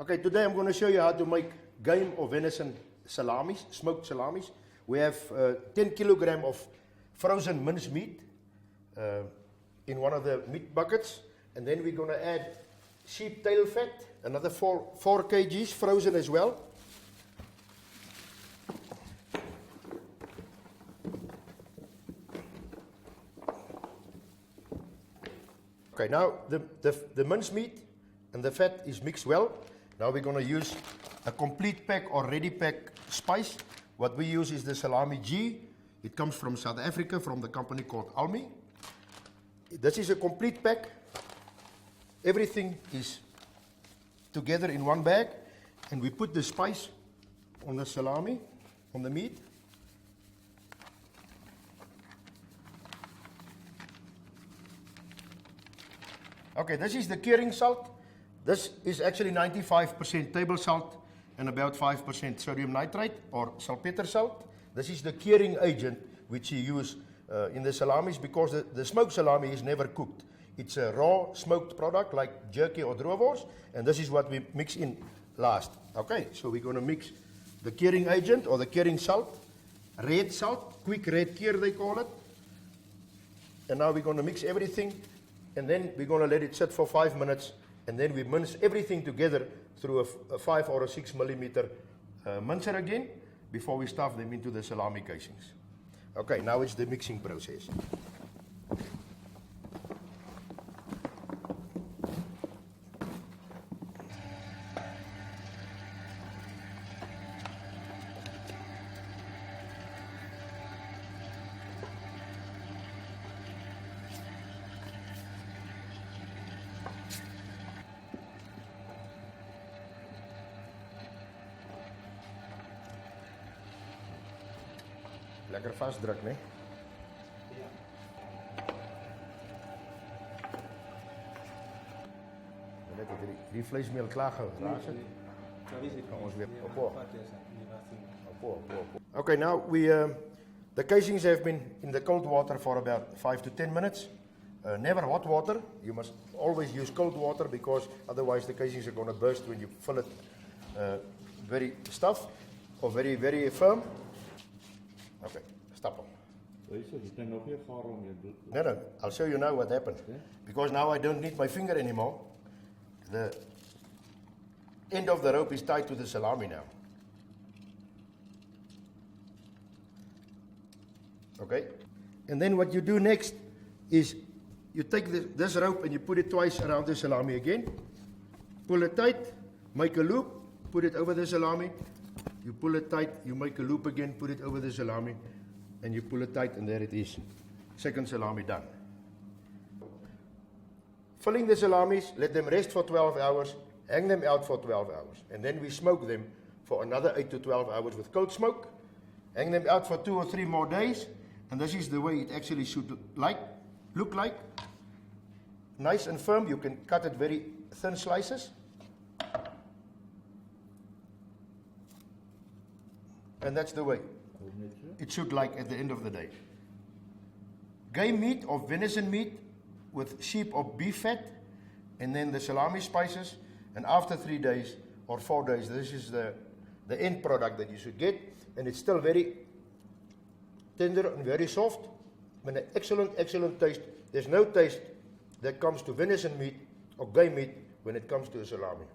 Okay, today I'm going to show you how to make game or venison salamis, smoked salamis. We have 10 kilogram of frozen minced meat in one of the meat buckets, and then we're going to add sheep tail fat, another 4 kgs frozen as well. Okay, now the minced meat and the fat is mixed well. Now we're going to use a complete pack or ready pack spice. What we use is the Salami G. It comes from South Africa, from the company called Almi. This is a complete pack. Everything is together in one bag, and we put the spice on the salami, on the meat. Okay, this is the curing salt. This is actually 95% table salt and about 5% sodium nitrite or salpeter salt. This is the curing agent which you use in the salamis, because the smoked salami is never cooked. It's a raw smoked product like jerky or droewors, and this is what we mix in last. Okay, so we're going to mix the curing agent or the curing salt, red salt, quick red cure they call it. And now we're going to mix everything, and then we're going to let it sit for 5 minutes, and then we mince everything together through a 5 or a 6 millimeter mincer again before we stuff them into the salami casings. Okay, now it's the mixing process. Lekker vastdruk, nee? Ja. Net dat die vleesmeel klaar gerazen. Okay, now the casings have been in the cold water for about 5 to 10 minutes. Never hot water. You must always use cold water, because otherwise the casings are going to burst when you fill it very stiff or very, very firm. Okay, stop them. No, I'll show you now what happened. Because now I don't need my finger anymore. The end of the rope is tied to the salami now. Okay, and then what you do next is you take this rope and you put it twice around the salami again. Pull it tight, make a loop, put it over the salami. You pull it tight, you make a loop again, put it over the salami, and you pull it tight, and there it is. Second salami done. Filling the salamis, let them rest for 12 hours, hang them out for 12 hours, and then we smoke them for another 8 to 12 hours with cold smoke. Hang them out for 2 or 3 more days, and this is the way it actually should look like. Nice and firm. You can cut it very thin slices. And that's the way it should like at the end of the day. Game meat or venison meat with sheep or beef fat, and then the salami spices, and after 3 days or 4 days, this is the end product that you should get, and it's still very tender and very soft, and an excellent taste. There's no taste that comes to venison meat or game meat when it comes to a salami.